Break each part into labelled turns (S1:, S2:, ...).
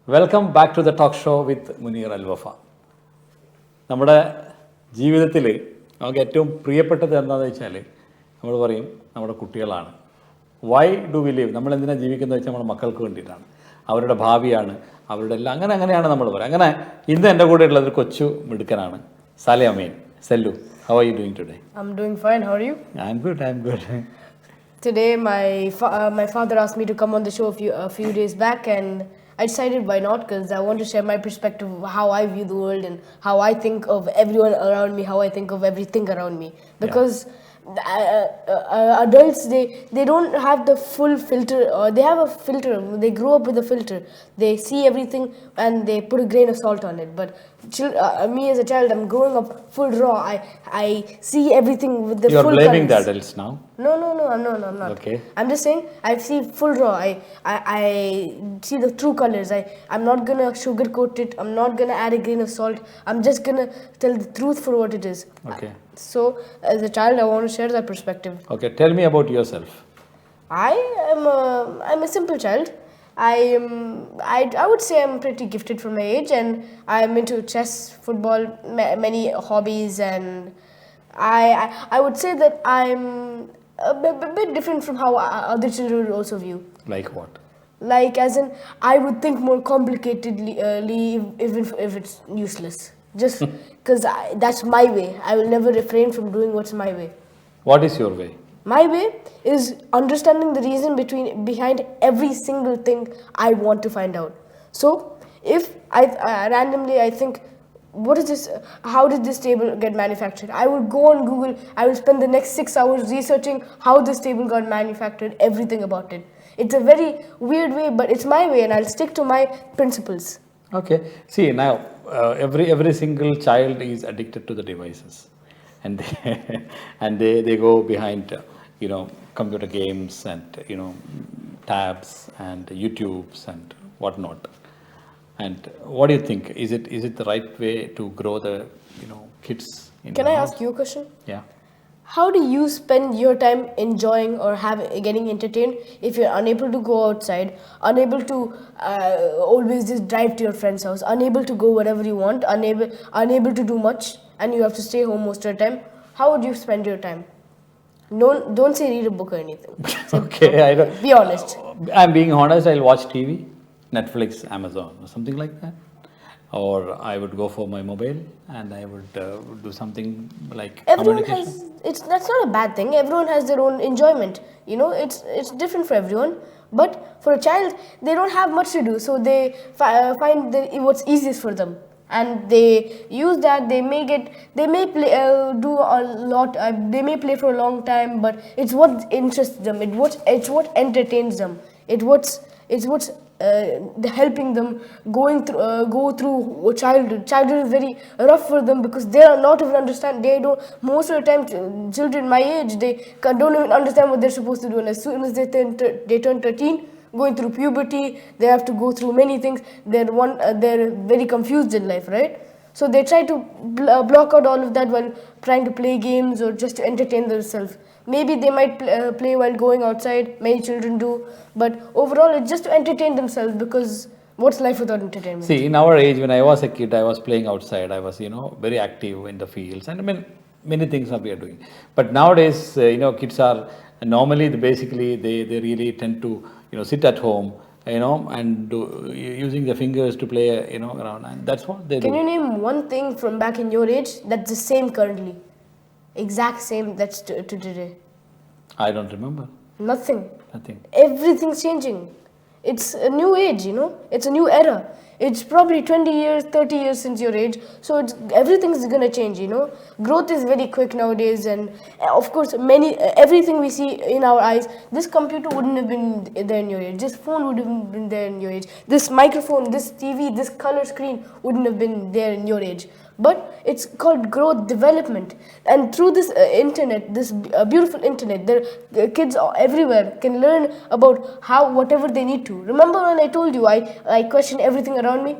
S1: Welcome back to the talk show with Muneer Al Wafaa. നമ്മുടെ ജീവിതത്തിൽ നമുക്ക് ഏറ്റവും പ്രിയപ്പെട്ടത് എന്താണെന്ന് വെച്ചാൽ നമ്മൾ പറയും നമ്മുടെ കുട്ടികളാണ്. Why do we live? നമ്മൾ എന്തിനാണ് ജീവിക്കുന്നത് വെച്ചാൽ നമ്മുടെ മക്കൾക്ക് വേണ്ടിയിട്ടാണ്, അവരുടെ ഭാവിയാണ്, അവരുടെ എല്ലാം അങ്ങനെയാണ് നമ്മൾ പറയുക. അങ്ങനെ ഇന്ന് എൻ്റെ കൂടെ ഉള്ളത് ഒരു കൊച്ചു മിടുക്കനാണ്, Saleh Ameen. Sallu, how are you doing today?
S2: I'm doing fine. How are you?
S1: I'm good.
S2: Today, my father asked me to come on the show a few days back, and I decided why not, because I want to share my perspective of how I view the world and how I think of everyone around me, how I think of everything around me. Because adults, they don't have the full filter, or they have a filter. They grow up with a filter. They see everything and they put a grain of salt on it. But me as a child, I'm growing up full raw. I see everything with the full colors.
S1: You're blaming the adults now?
S2: No, I'm not.
S1: Okay.
S2: I'm just saying I see full raw. I see the true colors. I'm not gonna sugarcoat it. I'm not gonna add a grain of salt. I'm just gonna tell the truth for what it is.
S1: Okay.
S2: So as a child, I want to share that perspective.
S1: Okay, tell me about yourself.
S2: I'm a simple child. I would say I'm pretty gifted for my age, and I'm into chess, football, many hobbies, and I would say that I'm a bit different from how other children would also view.
S1: Like what?
S2: Like as in, I would think more complicatedly, even if it's useless. Just because that's my way. I will never refrain from doing what's my way.
S1: What is your way?
S2: My way is understanding the reason behind every single thing I want to find out. So if I randomly I think, what is this? How did this table get manufactured? I would go on Google. I will spend the next 6 hours researching how this table got manufactured, everything about it. It's a very weird way, but it's my way, and I'll stick to my principles.
S1: Okay. See, now every single child is addicted to the devices, and they go behind computer games and tabs and YouTubes and whatnot. And what do you think? Is it the right way to grow the kids?
S2: Can I ask you a question?
S1: Yeah.
S2: How do you spend your time enjoying or getting entertained if you're unable to go outside, unable to always just drive to your friend's house, unable to go wherever you want, unable to do much, and you have to stay home most of the time? How would you spend your time? Don't say read a book or anything.
S1: Okay, I don't.
S2: Be honest.
S1: I'm being honest. I'll watch TV, Netflix, Amazon, or something like that. Or I would go for my mobile and I would do something like communication.
S2: That's not a bad thing. Everyone has their own enjoyment. It's different for everyone. But for a child, they don't have much to do, so they find what's easiest for them, and they use that. They may play, do a lot. They may play for a long time, but it's what interests them. It's what entertains them. It's what's helping them go through childhood. Childhood is very rough for them because they are not even understand. They don't. Most of the time, children my age, they don't even understand what they're supposed to do. And as soon as they turn 13, going through puberty, they have to go through many things. They're very confused in life, right? So they try to block out all of that while trying to play games or just to entertain themselves. Maybe they might play while going outside. Many children do, but overall it's just to entertain themselves, because what's life without entertainment?
S1: See, in our age, when I was a kid, I was playing outside. I was, very active in the fields, and I mean, many things that we are doing. But nowadays, kids are normally they really tend to sit at home, and using the fingers to play, around, and that's what they do.
S2: Can you name one thing from back in your age that's the same currently? Exact same that's to today?
S1: I don't remember.
S2: Nothing. Everything's changing. It's a new age, it's a new era. It's probably 20 years, 30 years since your age, so everything's gonna change. Growth is very quick nowadays, and of course everything we see in our eyes. This computer wouldn't have been there in your age. This phone would have been there in your age. This microphone, this TV, this color screen wouldn't have been there in your age. But it's called growth development, and through this internet, this beautiful internet, the kids everywhere can learn about whatever they need to. Remember when I told you I question everything around me?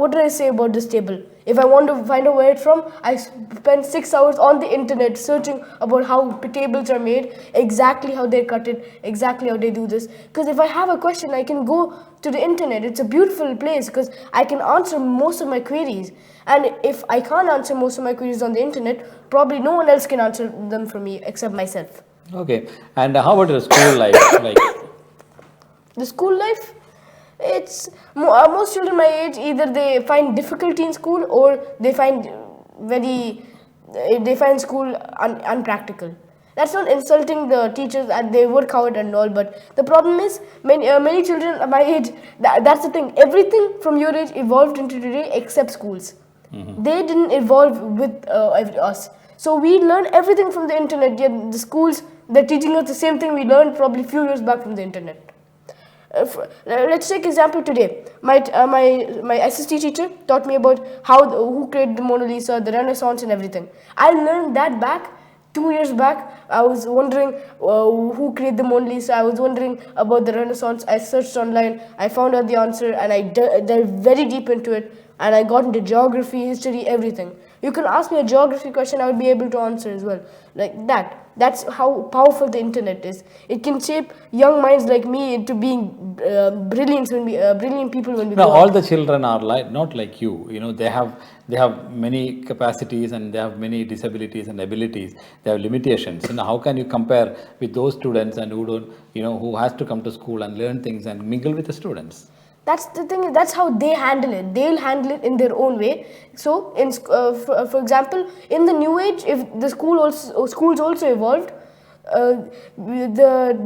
S2: What did I say about this table? If I want to find out where it's from, I spend 6 hours on the internet searching about how tables are made, exactly how they cut it, exactly how they do this. Because if I have a question, I can go to the internet. It's a beautiful place because I can answer most of my queries. And if I can't answer most of my queries on the internet, probably no one else can answer them for me except myself.
S1: Okay. And how about the school life? Like,
S2: The school life, it's most children my age, either they find difficulty in school or they find school unpractical. That's not insulting the teachers, and they work hard and all, but the problem is many children my age, that's the thing, everything from your age evolved into today except schools. They didn't evolve with us. So we learn everything from the internet, yet the schools, they're teaching us the same thing we learned probably a few years back from the internet. Let's take example today. My SST teacher taught me about who created the Mona Lisa, the Renaissance, and everything. I learned that back 2 years back. I was wondering who created the Mona Lisa. I was wondering about the Renaissance. I searched online. I found out the answer, and I delved very deep into it. And I got into geography, history, everything. You can ask me a geography question, I would be able to answer as well. Like that. That's how powerful the internet is. It can shape young minds like me into being brilliant people when we
S1: now
S2: grow
S1: all
S2: up.
S1: the children are not like you. You know, they have many capacities and they have many disabilities and abilities. They have limitations. You know, how can you compare with those students and who don't, who has to come to school and learn things and mingle with the students?
S2: That's the thing. That's how they handle it. They'll handle it in their own way. So, for example, in the new age, if the schools also evolved,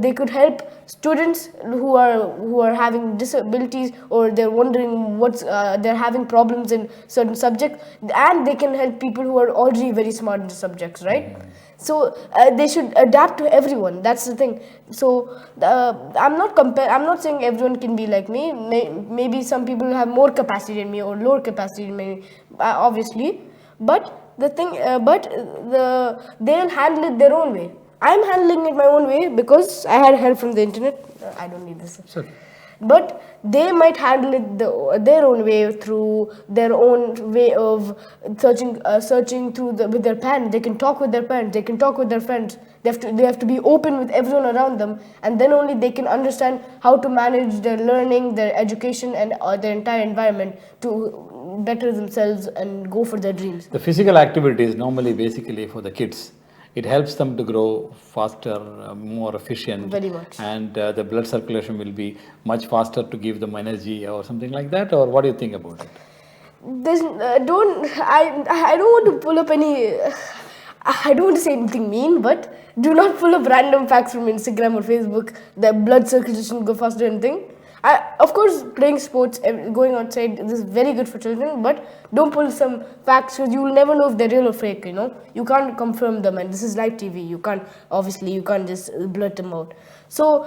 S2: they could help students who are having disabilities, or they're wondering they're having problems in certain subjects, and they can help people who are already very smart in the subjects, right? So they should adapt to everyone. That's the thing. So I'm not saying everyone can be like me. Maybe some people have more capacity than me or lower capacity than me, obviously. But the thing, they'll handle it their own way. I'm handling it my own way because I had help from the internet. I don't need this.
S1: Sure.
S2: But they might handle it their own way, through their own way of searching with their parents. They can talk with their parents. They can talk with their friends. They have to be open with everyone around them, and then only they can understand how to manage their learning, their education, and their entire environment to better themselves and go for their dreams.
S1: The physical activity is normally basically for the kids. It helps them to grow faster, more efficient.
S2: Very much.
S1: And the blood circulation will be much faster to give them energy or something like that. Or what do you think about it?
S2: I don't want to pull up any. I don't want to say anything mean, but do not pull up random facts from Instagram or Facebook. The blood circulation go faster and anything. Of course, playing sports, going outside, this is very good for children, but don't pull some facts because you will never know if they're real or fake, You can't confirm them, and this is live TV. You can't just blurt them out. So,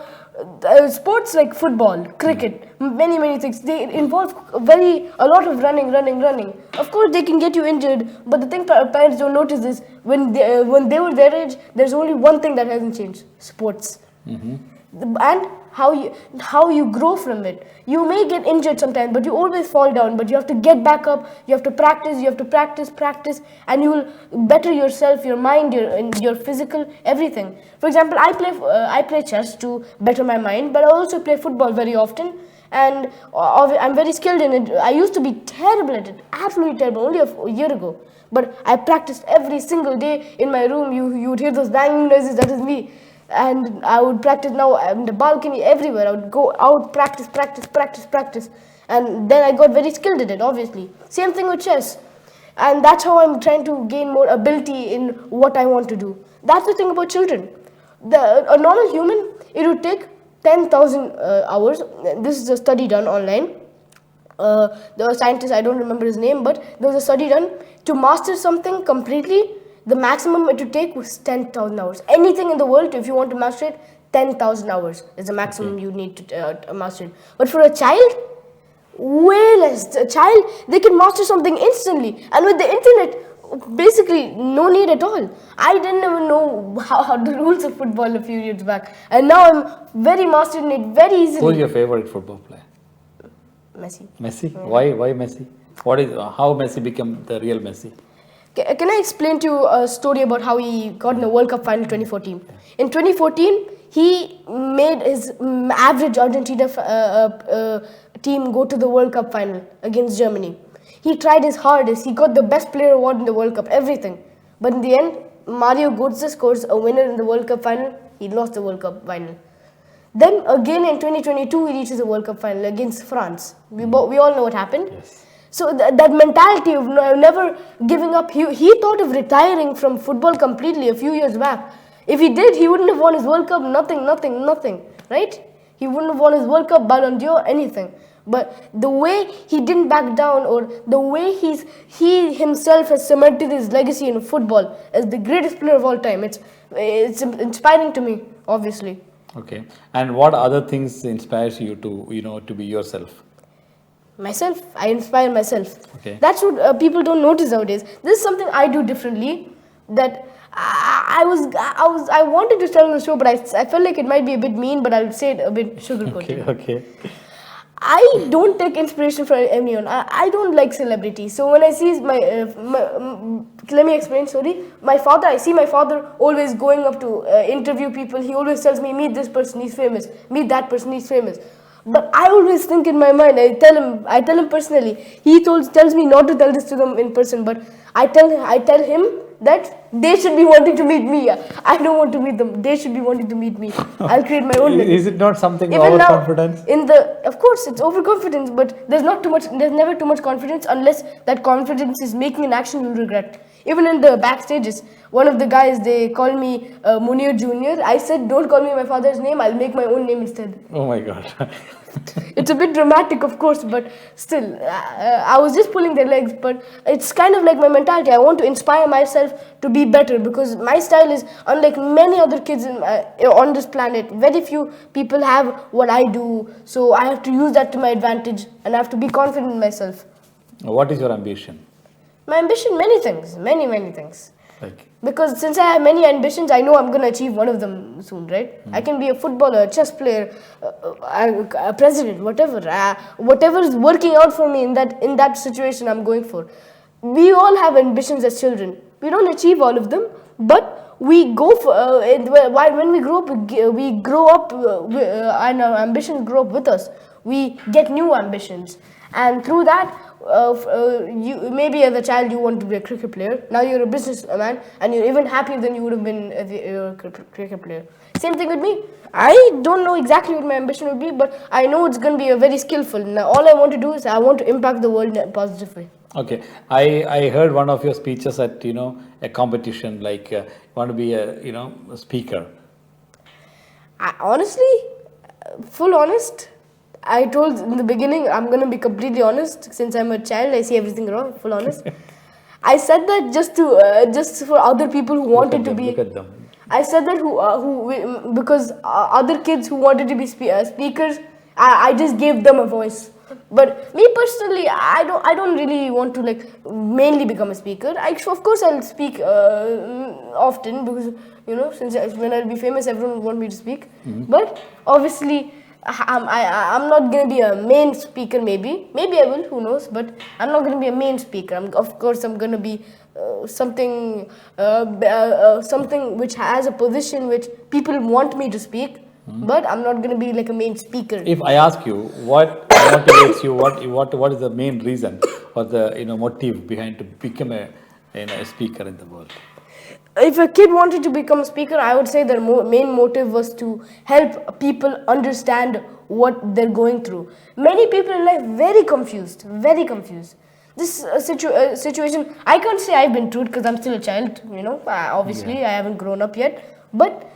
S2: sports like football, cricket, many things, they involve a lot of running. Of course, they can get you injured, but the thing parents don't notice is when they were their age, there's only one thing that hasn't changed: sports. And how you grow from it. You may get injured sometimes, but you always fall down, but you have to get back up. You have to practice, and you will better yourself, your mind, your physical, everything. For example, I play chess to better my mind, but I also play football very often, and I'm very skilled in it. I used to be terrible at it, absolutely terrible, only a year ago. But I practiced every single day in my room. You would hear those banging noises. That is me. And I would practice now in the balcony, everywhere. I would go out, practice. And then I got very skilled at it, obviously. Same thing with chess. And that's how I'm trying to gain more ability in what I want to do. That's the thing about children. A normal human, it would take 10,000 hours. This is a study done online. The scientist, I don't remember his name, but there was a study done to master something completely. The maximum it would take was 10,000 hours. Anything in the world, if you want to master it, 10,000 hours is the maximum you need to master it. But for a child, way less. A child, they can master something instantly. And with the internet, basically no need at all. I didn't even know how the rules of football a few years back. And now I'm very mastered in it very easily.
S1: Who's your favorite football player?
S2: Messi.
S1: Messi? Why Messi? What is how Messi became the real Messi?
S2: Can I explain to you a story about how he got in the World Cup final 2014? In 2014, he made his average Argentina team go to the World Cup final against Germany. He tried his hardest. He got the best player award in the World Cup, everything. But in the end, Mario Götze scores a winner in the World Cup final. He lost the World Cup final. Then again in 2022, he reaches the World Cup final against France. We all know what happened.
S1: Yes.
S2: So that mentality of never giving up, he thought of retiring from football completely a few years back. If he did, he wouldn't have won his World Cup, nothing, right? He wouldn't have won his World Cup, Ballon d'Or, anything. But the way he didn't back down, or the way he himself has cemented his legacy in football as the greatest player of all time, it's inspiring to me, obviously.
S1: Okay. And what other things inspires you to to be yourself?
S2: Myself, I inspire myself.
S1: Okay.
S2: That's what people don't notice nowadays. This is something I do differently. That I wanted to tell on the show, but I felt like it might be a bit mean, but I'll say it a bit sugarcoated.
S1: Okay.
S2: I don't take inspiration from anyone. I don't like celebrities. So when I see let me explain. Sorry, my father. I see my father always going up to interview people. He always tells me, meet this person, he's famous. Meet that person, he's famous. But I always think in my mind. I tell him personally. He tells me not to tell this to them in person. But I tell him that they should be wanting to meet me. I don't want to meet them. They should be wanting to meet me. I'll create my own.
S1: Is it not something
S2: Even
S1: overconfidence?
S2: Now, of course, it's overconfidence, but there's never too much confidence unless that confidence is making an action you'll regret. Even in the backstages, one of the guys, they call me Muneer Jr. I said, don't call me my father's name, I'll make my own name instead.
S1: Oh my God.
S2: It's a bit dramatic, of course, but still, I was just pulling their legs. But it's kind of like my mentality. I want to inspire myself to be better, because my style is unlike many other kids on this planet. Very few people have what I do, so I have to use that to my advantage, and I have to be confident in myself.
S1: What is your ambition?
S2: My ambition, many things, many things.
S1: Like,
S2: Because since I have many ambitions, I know I'm going to achieve one of them soon, right? I can be a footballer, a chess player, a president, whatever. Whatever is working out for me in that situation I'm going for. We all have ambitions as children. We don't achieve all of them, but we go for, when we grow up, and our ambitions grow up with us. We get new ambitions. And through that, you maybe as a child you want to be a cricket player. Now you're a businessman and you're even happier than you would have been as a cricket player. Same thing with me. I don't know exactly what my ambition would be, but I know it's going to be a very skillful. Now all I want to do is I want to impact the world in a positive way.
S1: okay, I heard one of your speeches at a competition, like you want to be a speaker.
S2: Honestly, full honest, I told in the beginning, I'm going to be completely honest. Since I'm a child, I see everything wrong, full honest. I said that just for other people who wanted to be.
S1: Look at them.
S2: I said that because other kids who wanted to be speakers, I just gave them a voice. But me personally, I don't really want to mainly become a speaker. Of course I'll speak often, because since when I'll be famous, everyone will want me to speak. Mm-hmm. But obviously, I'm not going to be a main speaker. Maybe I will, who knows, but I'm not going to be a main speaker. Of course I'm going to be something which has a position which people want me to speak. Mm-hmm. But I'm not going to be like a main speaker.
S1: If I ask you what motivates you, what is the main reason or the motive behind to become a speaker in the world?
S2: If a kid wanted to become a speaker, I would say their main motive was to help people understand what they're going through. Many people in life very confused. This situation, I can't say I've been through it because I'm still a child. Obviously, yeah. I haven't grown up yet. But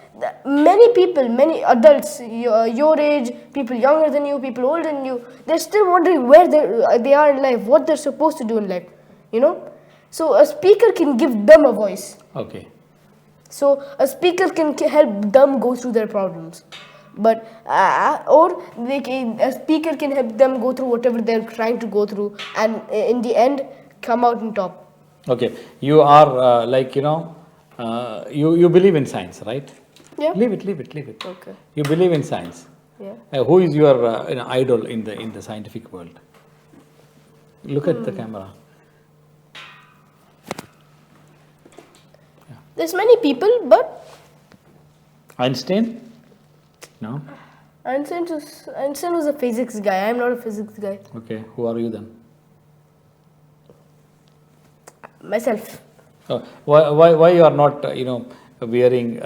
S2: many people, many adults, your age, people younger than you, people older than you, they're still wondering where they are in life, what they're supposed to do in life. So a speaker can give them a voice.
S1: Okay.
S2: So a speaker can help them go through their problems, but a speaker can help them go through whatever they're trying to go through, and in the end come out on top.
S1: Okay, you are you believe in science, right?
S2: Yeah.
S1: Leave it.
S2: Okay.
S1: You believe in science.
S2: Yeah.
S1: Who is your idol in the scientific world? Look at the camera.
S2: There's many people, but
S1: Einstein? No?
S2: Einstein was a physics guy. I'm not a physics guy.
S1: Okay, who are you then?
S2: Myself.
S1: Why you are not wearing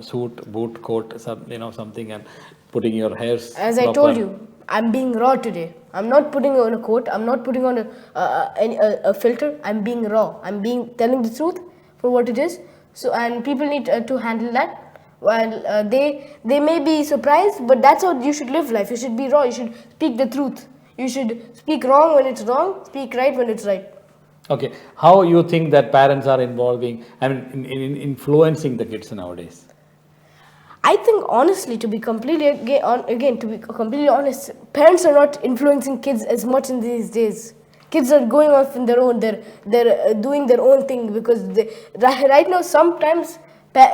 S1: suit, boot, coat, something, and putting your hairs
S2: As I told you, I'm being raw today. I'm not putting on a coat. I'm not putting on a filter. I'm being raw. I'm telling the truth for what it is. So, and people need to handle that. While they may be surprised, but that's how you should live life. You should be raw. You should speak the truth. You should speak wrong when it's wrong. Speak right when it's right.
S1: Okay, how you think that parents are involving, in influencing the kids nowadays?
S2: I think honestly, to be completely completely honest, parents are not influencing kids as much in these days. Kids are going off in their own. They're doing their own thing because right now sometimes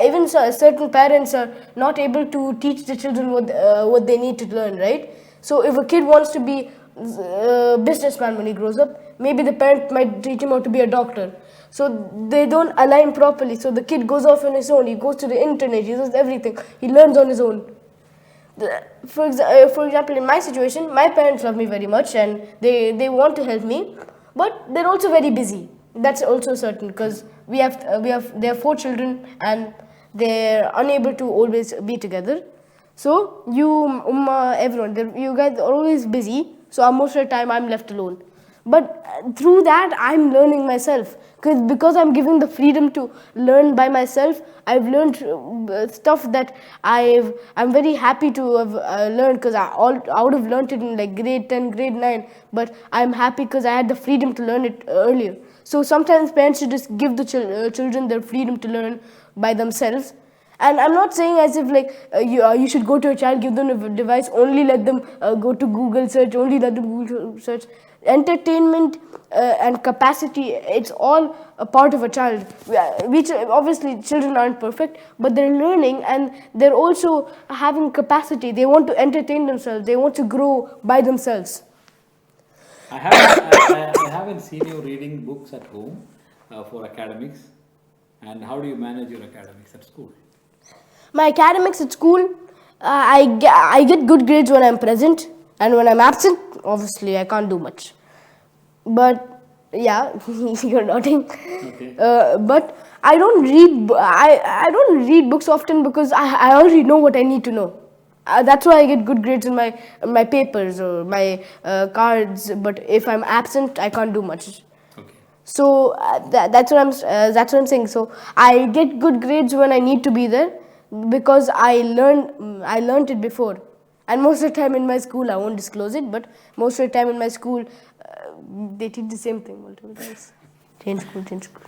S2: even certain parents are not able to teach the children what they need to learn. Right. So if a kid wants to be a businessman when he grows up, maybe the parent might teach him how to be a doctor. So they don't align properly. So the kid goes off on his own. He goes to the internet. He does everything. He learns on his own. For example, in my situation, my parents love me very much and they want to help me, but they're also very busy. That's also certain because they have 4 children and they're unable to always be together. So you, everyone, you guys are always busy. So most of the time I'm left alone. But through that, I'm learning myself. Because I'm giving the freedom to learn by myself, I've learned stuff that I'm very happy to have learned because I would have learned it in like grade 10, grade 9. But I'm happy because I had the freedom to learn it earlier. So sometimes parents should just give the children their freedom to learn by themselves. And I'm not saying as if like you should go to a child, give them a device, only let them go to Google search, only let them Google search. Entertainment and capacity, it's all a part of a child. Which obviously children aren't perfect, but they're learning and they're also having capacity. They want to entertain themselves. They want to grow by themselves.
S1: I haven't seen you reading books at home for academics. And how do you manage your academics at school?
S2: My academics at school, I get good grades when I'm present, and when I'm absent, obviously I can't do much. But yeah, you're nodding.
S1: Okay.
S2: But I don't read. I don't read books often because I already know what I need to know. That's why I get good grades in my papers or my cards. But if I'm absent, I can't do much.
S1: Okay.
S2: So that's what I'm saying. So I get good grades when I need to be there because I learned it before. And most of the time in my school, I won't disclose it, but most of the time in my school, they teach the same thing multiple times. Change school.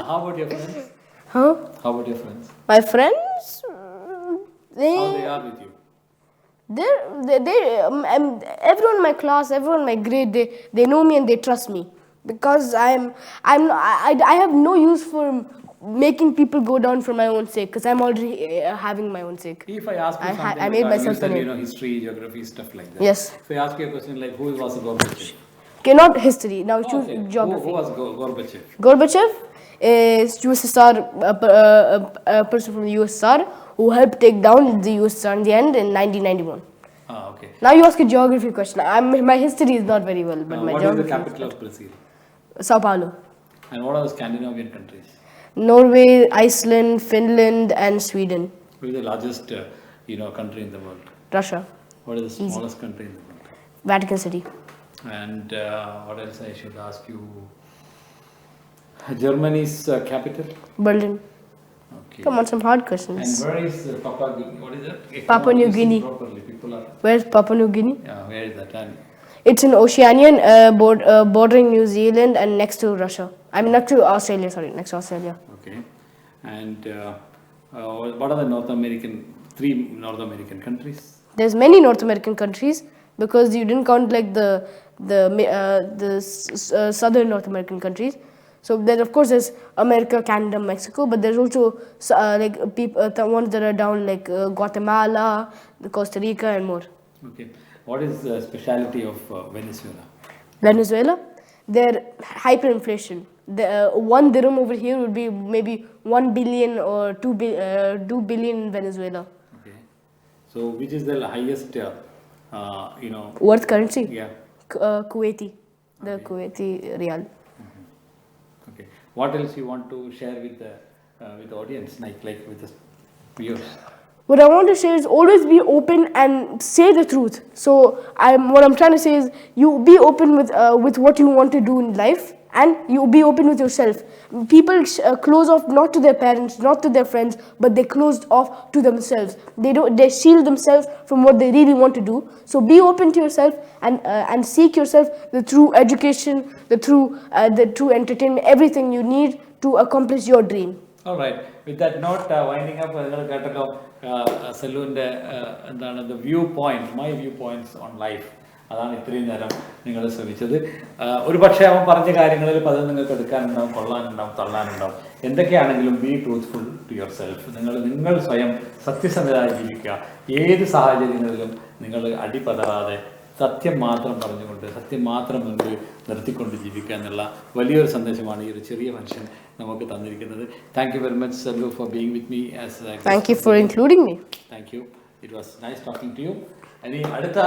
S1: How about your friends?
S2: Huh?
S1: How about your friends?
S2: My friends,
S1: How they are with you?
S2: Everyone in my class, everyone in my grade, they know me and they trust me because I have no use for making people go down for my own sake because I'm already having my own sake.
S1: If I ask you something,
S2: I made myself
S1: you
S2: a name.
S1: said, history, geography, stuff like that.
S2: Yes.
S1: If I ask you a question like, who was Gorbachev?
S2: Okay, not history. Now choose
S1: Okay.
S2: geography.
S1: Who was Gorbachev?
S2: Gorbachev is USSR, a person from the USSR who helped take down the USSR in the end in 1991.
S1: Okay.
S2: Now you ask a geography question. My history is not very well, but my
S1: what is
S2: geography.
S1: the capital of Brazil?
S2: Sao Paulo.
S1: And what are the Scandinavian countries?
S2: Norway, Iceland, Finland, and Sweden.
S1: Who is the largest, country in the world?
S2: Russia.
S1: What is the smallest country in the world?
S2: Vatican City.
S1: And what else I should ask you? Germany's capital?
S2: Berlin.
S1: Okay.
S2: Come on, some hard
S1: And
S2: questions.
S1: where is what is it?
S2: Papua New Guinea.
S1: Properly. People are.
S2: Where's Papua New Guinea?
S1: Yeah, where is that? And
S2: It's in Oceania, bordering New Zealand and next to Russia. I'm not to Australia, sorry, next to Australia.
S1: okay. And what are the 3 North American countries?
S2: There's many North American countries because you didn't count like the southern North American countries. So then, of course, there's America, Canada, Mexico, but there's also like people, the ones that are down like Guatemala, Costa Rica, and more.
S1: Okay. What is the speciality of Venezuela?
S2: Venezuela, they're hyperinflation. The 1 dirham over here would be maybe 1 billion or 2 billion in Venezuela.
S1: Okay. So which is the highest,
S2: Worth currency?
S1: Yeah.
S2: Kuwaiti, the
S1: Okay.
S2: Kuwaiti rial.
S1: Okay. What else you want to share with the audience, like with the viewers?
S2: What I want to say is always be open and say the truth. So what I'm trying to say is you be open with what you want to do in life, and you be open with yourself. People close off not to their parents, not to their friends, but they closed off to themselves. They shield themselves from what they really want to do. So be open to yourself and seek yourself the true education, the true entertainment, everything you need to accomplish your dream.
S1: All right. With that note, winding up, Salluവിൻ്റെ എന്താണ് the viewpoint, my viewpoints on life. അതാണ് ഇത്രയും നേരം നിങ്ങൾ ശ്രമിച്ചത്. ഒരു പക്ഷേ അവൻ പറഞ്ഞ കാര്യങ്ങളിൽ പലതും നിങ്ങൾക്ക് എടുക്കാനുണ്ടാവും, കൊള്ളാനുണ്ടാവും, തള്ളാനുണ്ടാവും. എന്തൊക്കെയാണെങ്കിലും be truthful to yourself. നിങ്ങൾ സ്വയം സത്യസന്ധരായി ജീവിക്കുക. ഏത് സാഹചര്യങ്ങളിലും നിങ്ങൾ അടിപതറാതെ സത്യം മാത്രം പറഞ്ഞുകൊണ്ട്, സത്യം മാത്രം മുൻപിൽ നിർത്തിക്കൊണ്ട് ജീവിക്കുക എന്നുള്ള വലിയൊരു സന്ദേശമാണ് ഈ ഒരു ചെറിയ മനുഷ്യൻ നമുക്ക് തന്നിരിക്കുന്നത്. Thank you very much Sallu for being with me as
S2: Thank you for including me.
S1: Thank you. It was nice talking to you. ഇനി അടുത്ത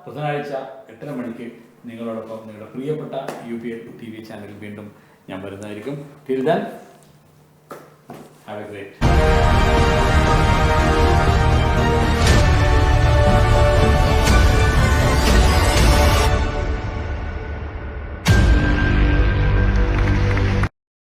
S1: ബുധനാഴ്ച 8:30 മണിക്ക് നിങ്ങളോടൊപ്പം നിങ്ങളുടെ പ്രിയപ്പെട്ട UBL TV ചാനൽ വീണ്ടും ഞാൻ വരുന്നതായിരിക്കും. Till then, have a great